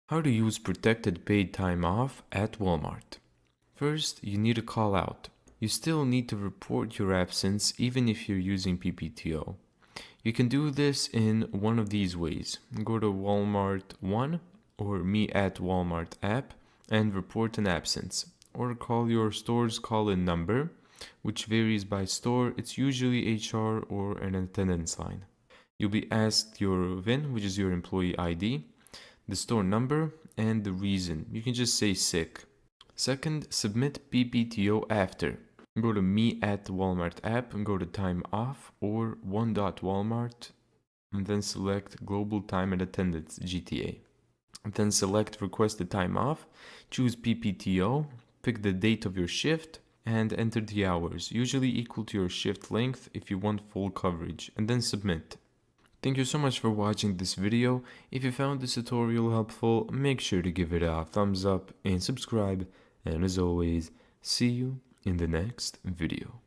How to use protected paid time off at Walmart. First, you need a call out. You still need to report your absence even if you're using PPTO. You can do this in one of these ways. Go to Walmart One or Me at Walmart app and report an absence. Or call your store's call-in number, which varies by store. It's usually HR or an attendance line. You'll be asked your VIN, which is your employee ID, the store number, and the reason. You can just say sick. Second, submit PPTO after. Go to Me at the Walmart app and go to Time Off or Walmart and then select Global Time and Attendance GTA. And then select Request the Time Off, choose PPTO, pick the date of your shift, and enter the hours, usually equal to your shift length if you want full coverage, and then submit. Thank you so much for watching this video. If you found this tutorial helpful, make sure to give it a thumbs up and subscribe. And as always, see you in the next video.